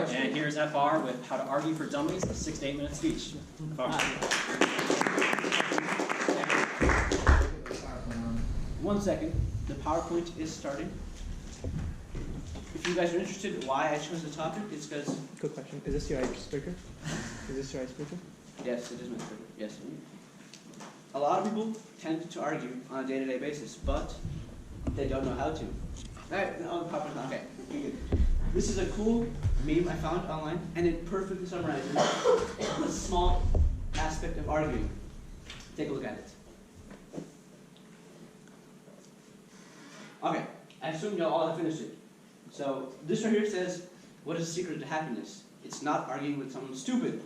And here's FR with How to Argue for Dummies, a 6 to 8 minute speech. One second. The PowerPoint is starting. If you guys are interested in why I chose the topic, it's because... Quick question. Is this your icebreaker? Is this your icebreaker? Yes, it is my icebreaker. Yes. A lot of people tend to argue on a day-to-day basis, but they don't know how to. Alright, no, the PowerPoint's not. Okay, good. This is a cool meme I found online, and it perfectly summarizes a small aspect of arguing. Take a look at it. Okay, I assume y'all all have finished it. So this right here says, what is the secret to happiness? It's not arguing with someone stupid.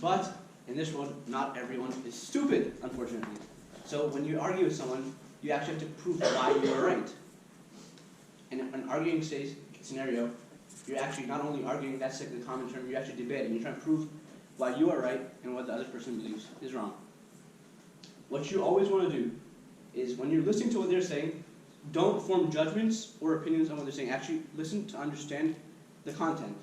But in this world, not everyone is stupid, unfortunately. So when you argue with someone, you actually have to prove why you are right. In an arguing scenario, you're actually not only arguing, that's like the common term, you're actually debating. You're trying to prove why you are right and what the other person believes is wrong. What you always want to do is when you're listening to what they're saying, don't form judgments or opinions on what they're saying. Actually listen to understand the content.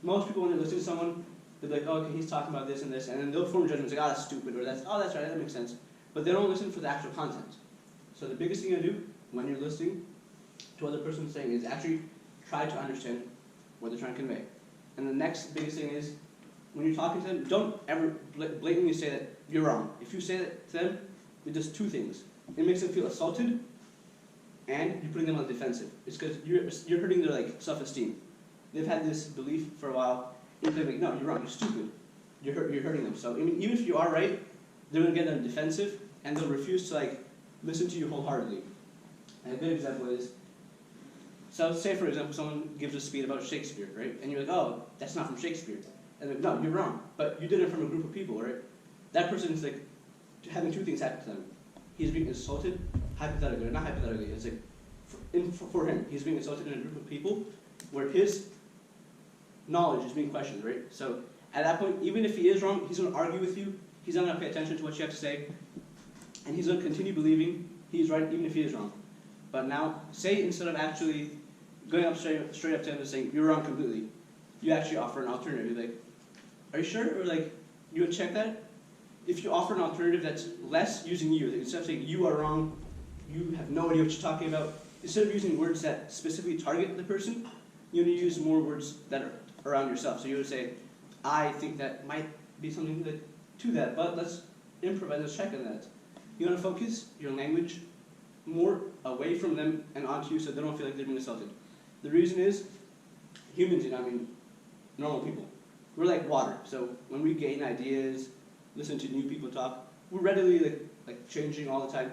Most people, when they listen to someone, they're like, oh, okay, he's talking about this, and then they'll form judgments like, oh, that's stupid, or that's right, that makes sense. But they don't listen for the actual content. So the biggest thing you do when you're listening to what the person's saying is actually try to understand what they're trying to convey. And the next biggest thing is, when you're talking to them, don't ever blatantly say that you're wrong. If you say that to them, it does two things. It makes them feel assaulted, and you're putting them on the defensive. It's because you're hurting their self-esteem. They've had this belief for a while. You're like, no, you're wrong, you're stupid. You're hurting them. So even if you are right, they're going to get on the defensive, and they'll refuse to listen to you wholeheartedly. And a good example is, so say for example, someone gives a speech about Shakespeare, right? And you're like, oh, that's not from Shakespeare. And they're like, no, you're wrong. But you did it from a group of people, right? That person is having two things happen to them. He's being insulted, hypothetically, or not hypothetically. It's for him, he's being insulted in a group of people where his knowledge is being questioned, right? So at that point, even if he is wrong, he's going to argue with you. He's not going to pay attention to what you have to say, and he's going to continue believing he's right, even if he is wrong. But now, say instead of actually going up straight up to him and saying you're wrong completely, you actually offer an alternative. Like, are you sure? Or you would check that. If you offer an alternative that's less using you, instead of saying you are wrong, you have no idea what you're talking about, instead of using words that specifically target the person, you need to use more words that are around yourself. So you would say, I think that might be something to that, but let's improvise, let's check on that. You want to focus your language more away from them and onto you so they don't feel like they're being insulted. The reason is, humans, normal people, we're like water. So when we gain ideas, listen to new people talk, we're readily changing all the time.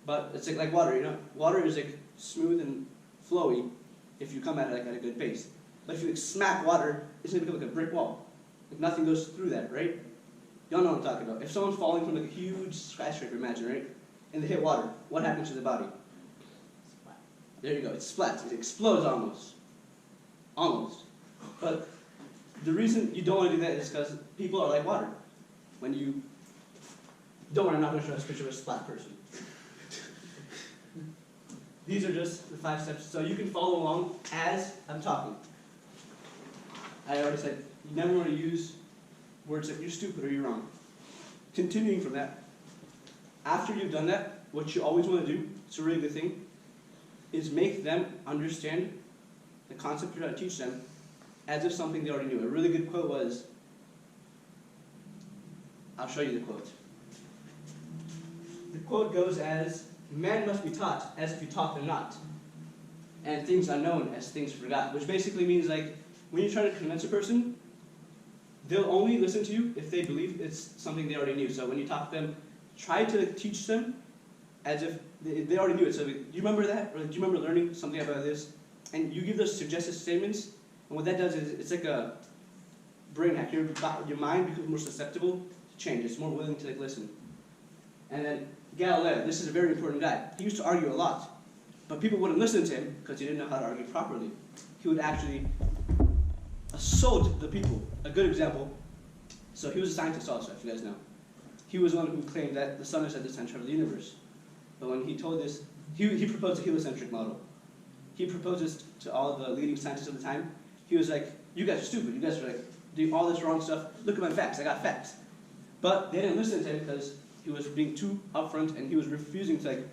But it's like water, Water is smooth and flowy if you come at it at a good pace. But if you smack water, it's going to become like a brick wall. Nothing goes through that, right? Y'all know what I'm talking about. If someone's falling from a huge skyscraper, imagine, right? And they hit water, what happens to the body? Splat. There you go, it splats. It explodes almost. Almost. But the reason you don't want to do that is because people are like water. When you don't worry, I'm not going to show us a picture of a splat person. These are just the 5 steps, so you can follow along as I'm talking. I already said, you never want to use words that you're stupid or you're wrong. Continuing from that, after you've done that, what you always want to do, it's a really good thing, is make them understand the concept you're trying to teach them as if something they already knew. A really good quote was, I'll show you the quote. The quote goes as, man must be taught as if you taught them not, and things unknown as things forgot, which basically means when you're trying to convince a person, they'll only listen to you if they believe it's something they already knew. So when you talk to them, try to teach them as if they already knew it. So do you remember that? Or do you remember learning something about this? And you give those suggestive statements, and what that does is it's like a brain hack. Your mind becomes more susceptible to change. It's more willing to listen. And then Galileo, this is a very important guy. He used to argue a lot, but people wouldn't listen to him because he didn't know how to argue properly. He would actually assault the people. A good example, so he was a scientist also, if you guys know. He was one who claimed that the sun is at the center of the universe. But when he told this, he proposed a heliocentric model. He proposed this to all the leading scientists of the time, he was like, you guys are stupid. You guys are like doing all this wrong stuff. Look at my facts. I got facts. But they didn't listen to him because he was being too upfront and he was refusing to like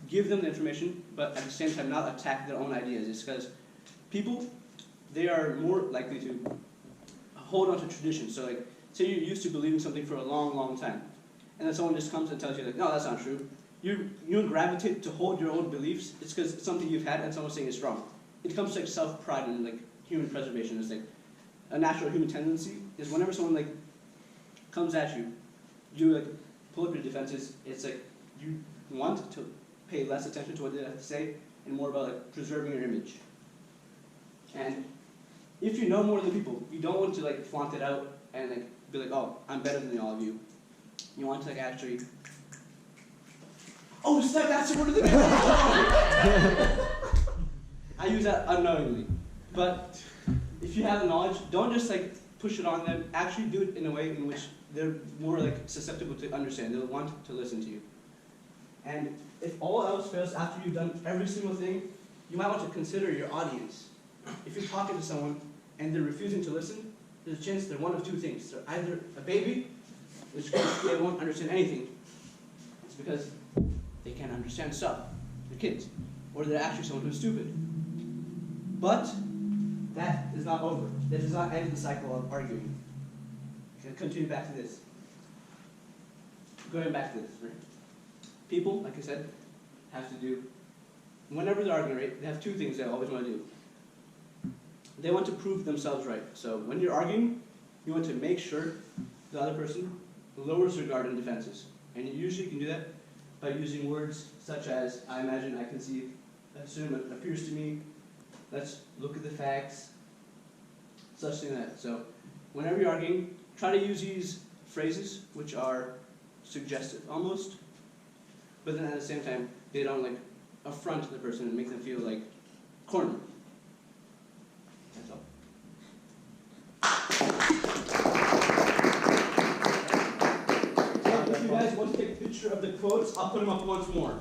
give them the information, but at the same time not attack their own ideas. It's because people, they are more likely to hold on to tradition. So like, say you're used to believing something for a long, long time, and then someone just comes and tells you like, no, that's not true. You gravitate to hold your own beliefs. It's because it's something you've had and someone's saying it's wrong. It comes to like self-pride and like human preservation. It's like a natural human tendency is whenever someone like comes at you, you like pull up your defenses. It's like you want to pay less attention to what they have to say and more about like preserving your image. And if you know more than people, you don't want to like flaunt it out and like be like, oh, I'm better than all of you. You want to like actually, oh snap, that's the word of the day. I use that unknowingly. But if you have the knowledge, don't just like push it on them. Actually do it in a way in which they're more like susceptible to understand. They'll want to listen to you. And if all else fails after you've done every single thing, you might want to consider your audience. If you're talking to someone and they're refusing to listen, there's a chance they're one of two things. They're either a baby, which means they won't understand anything. It's because they can't understand stuff. They're kids. Or they're actually someone who's stupid. But that is not over. That does not end the cycle of arguing. Okay, continue back to this. Going back to this, right? People, like I said, have to do, whenever they're arguing, right, they have two things they always want to do. They want to prove themselves right. So when you're arguing, you want to make sure the other person lowers their guard and defenses. And you usually can do that by using words such as, I imagine, I conceive, assume, it appears to me, let's look at the facts, such thing like that. So whenever you're arguing, try to use these phrases which are suggestive almost, but then at the same time, they don't like affront the person and make them feel like cornered. That's all. So if you guys want to take a picture of the quotes, I'll put them up once more.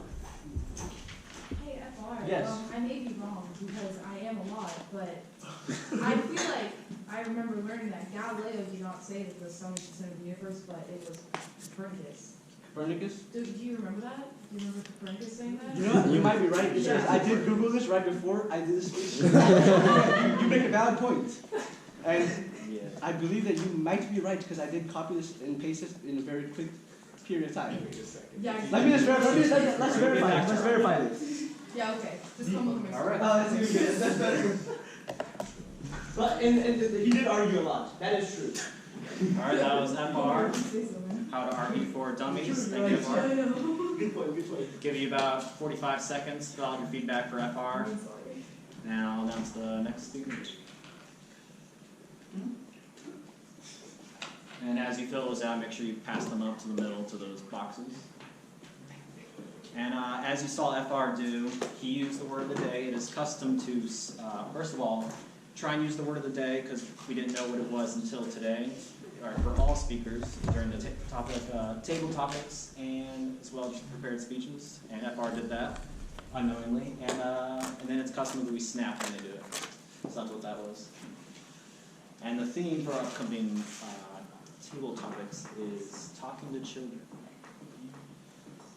Hey, FR. Yes. I may be wrong because I am a lot, but I feel like I remember learning that Galileo did not say that the sun is the center of the universe, but it was Copernicus. Copernicus? Do you remember that? Do you remember Copernicus saying that? You know what? You might be right because I did Google this right before I did this speech. You make a valid point. And I believe that you might be right because I did copy this and paste it in a very quick period of time. Yeah. Let me just verify. Let's verify this. Yeah, okay. Just come look at my All right. screen. Oh, that's even good. That's better. But and he did argue a lot. That is true. All right, that was FR. Say something. How to argue for dummies. Thank you, FR. I know. Good point. Good point. Give you about 45 seconds to fill out your feedback for FR. I'm sorry. Now I'll announce the next speaker. And as you fill those out, make sure you pass them up to the middle to those boxes. And as you saw FR do, he used the word of the day. It is custom to, first of all, try and use the word of the day because we didn't know what it was until today. All right, for all speakers during the table topics and as well as prepared speeches. And FR did that unknowingly. And then it's custom that we snap when they do it. So that's what that was. And the theme for our upcoming table topics is talking to children.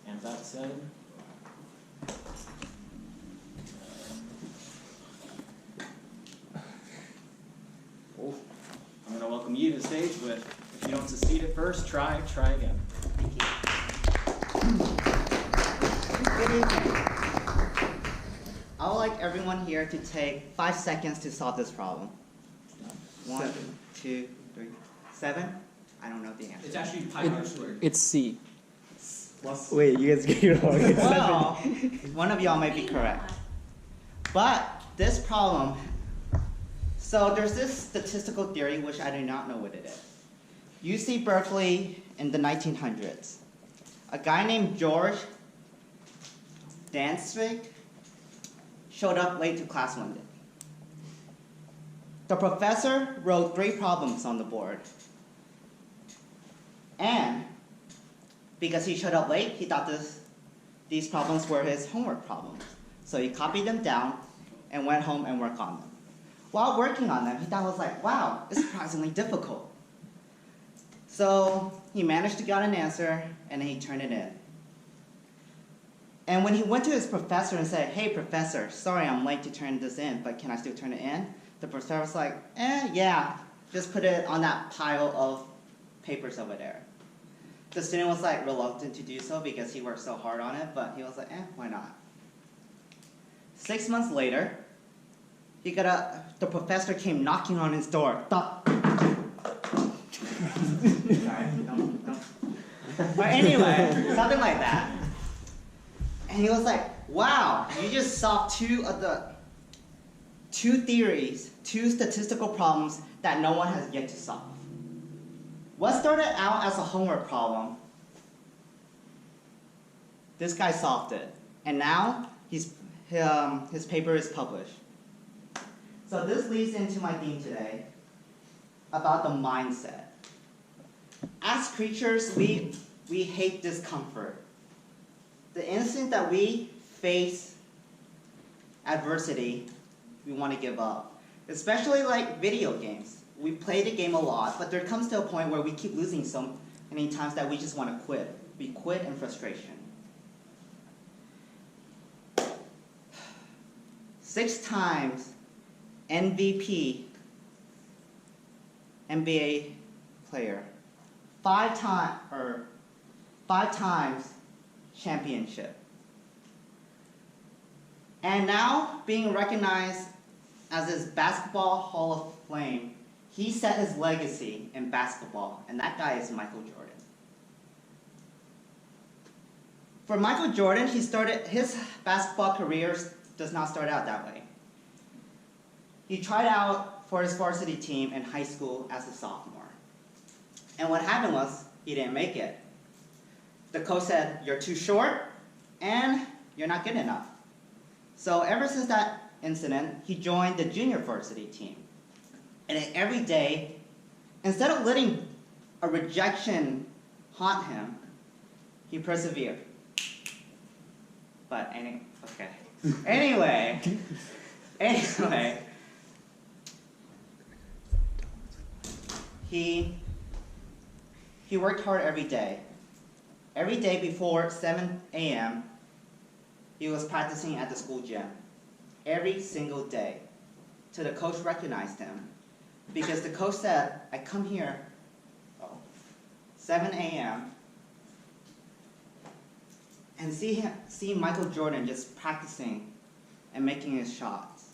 And that said, I'm going to welcome you to the stage with, if you don't succeed at first, try again. Good evening. I would like everyone here to take 5 seconds to solve this problem. 1, 2, 3, 7? I don't know the answer. It's actually pi r squared. It's C. Wait, you guys get it wrong. It's Well, one of y'all might be correct. But this problem, so there's this statistical theory which I do not know what it is. UC Berkeley in the 1900s. A guy named George Danzig showed up late to class one day. The professor wrote 3 problems on the board. And because he showed up late, he thought these problems were his homework problems. So he copied them down and went home and worked on them. while working on them, he thought it was like, wow, it's surprisingly difficult. So he managed to get an answer, and then he turned it in. And when he went to his professor and said, hey, professor, sorry I'm late to turn this in, but can I still turn it in? The professor was like, yeah, just put it on that pile of papers over there. The student was like reluctant to do so because he worked so hard on it, but he was like, why not? 6 months later, the professor came knocking on his door. Sorry, don't. But anyway, something like that. And he was like, wow, you just solved two theories, two statistical problems that no one has yet to solve. What started out as a homework problem, this guy solved it. And now his paper is published. So this leads into my theme today about the mindset. As creatures, we hate discomfort. The instant that we face adversity, we want to give up. Especially like video games. We play the game a lot, but there comes to a point where we keep losing so many times that we just want to quit. We quit in frustration. 6 times MVP NBA player. 5 times championship. And now being recognized as this basketball Hall of Fame, he set his legacy in basketball, and that guy is Michael Jordan. For Michael Jordan, his basketball career does not start out that way. He tried out for his varsity team in high school as a sophomore. And what happened was, he didn't make it. The coach said, you're too short, and you're not good enough. So ever since that incident, he joined the junior varsity team. And then every day, instead of letting a rejection haunt him, he persevered. But okay. Anyway, he worked hard every day. Every day before 7 a.m., he was practicing at the school gym. Every single day. Till the coach recognized him. Because the coach said, I come here 7 a.m. and see Michael Jordan just practicing and making his shots.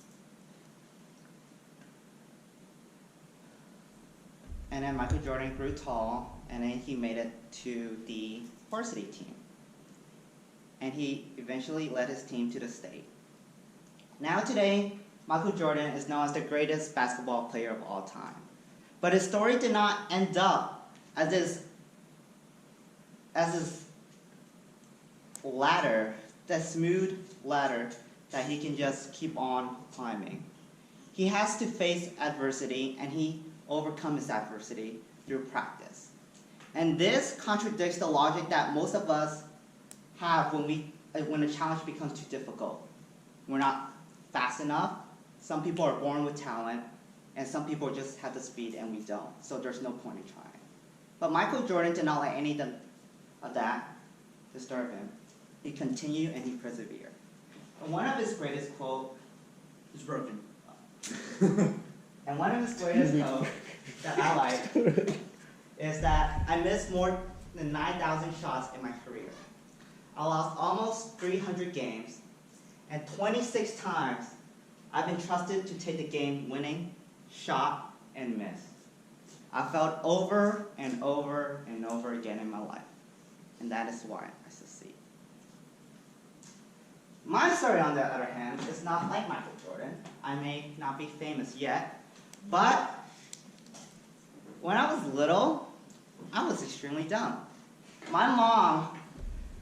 And then Michael Jordan grew tall, and then he made it to the varsity team. And he eventually led his team to the state. Now today, Michael Jordan is known as the greatest basketball player of all time. But his story did not end up as this ladder, that smooth ladder that he can just keep on climbing. He has to face adversity, and he overcomes his adversity through practice. And this contradicts the logic that most of us have when a challenge becomes too difficult. We're not fast enough. Some people are born with talent, and some people just have the speed and we don't. So there's no point in trying. But Michael Jordan did not let any of that disturb him. He continued and he persevered. And one of his greatest quotes It's broken. and one of his greatest quotes that I like is that I missed more than 9,000 shots in my career. I lost almost 300 games, and 26 times I've been trusted to take the game-winning shot and miss. I failed over and over and over again in my life, and that is why I succeed. My story, on the other hand, is not like Michael Jordan. I may not be famous yet, but when I was little, I was extremely dumb. My mom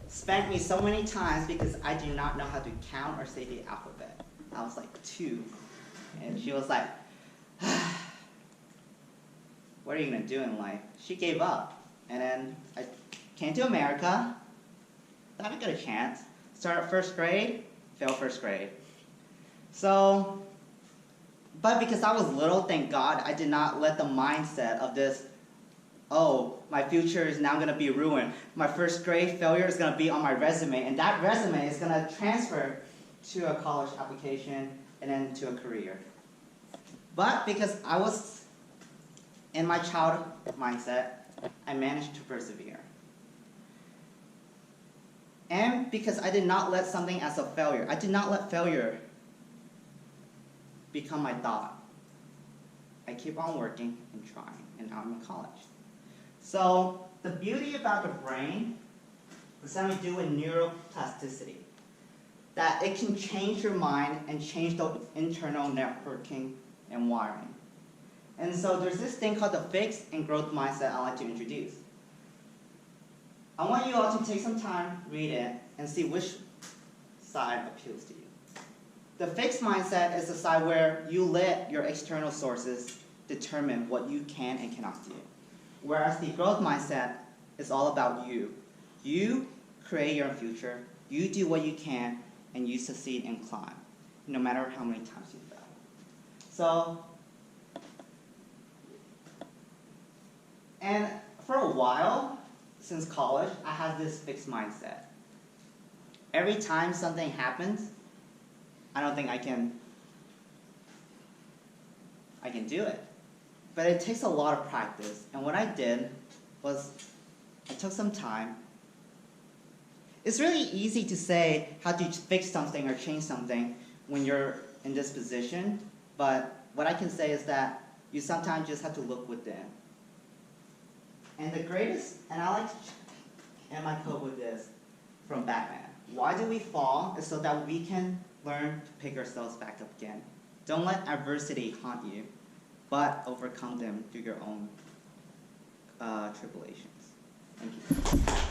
spanked me so many times because I do not know how to count or say the alphabet. I was like 2, and she was like, what are you going to do in life? She gave up, and then I came to America, thought I got a chance, started 1st grade, failed 1st grade. So But because I was little, thank God, I did not let the mindset of this, oh, my future is now going to be ruined. My first grade failure is going to be on my resume, and that resume is going to transfer to a college application and then to a career. But because I was in my child mindset, I managed to persevere. And because I did not let something as a failure, I did not let failure become my thought. I keep on working and trying, and now I'm in college. So the beauty about the brain is something to do with neuroplasticity. That it can change your mind and change the internal networking and wiring. And so there's this thing called the fixed and growth mindset I like to introduce. I want you all to take some time, read it, and see which side appeals to you. The fixed mindset is the side where you let your external sources determine what you can and cannot do. Whereas the growth mindset is all about you. You create your future, you do what you can, and you succeed and climb, no matter how many times you fail. So, and for a while, since college, I had this fixed mindset. Every time something happens, I don't think I can do it. But it takes a lot of practice. And what I did was I took some time. It's really easy to say how to fix something or change something when you're in this position. But what I can say is that you sometimes just have to look within. And the greatest, and I like to end my quote with this from Batman. Why do we fall? Is so that we can learn to pick ourselves back up again. Don't let adversity haunt you, but overcome them through your own tribulations. Thank you.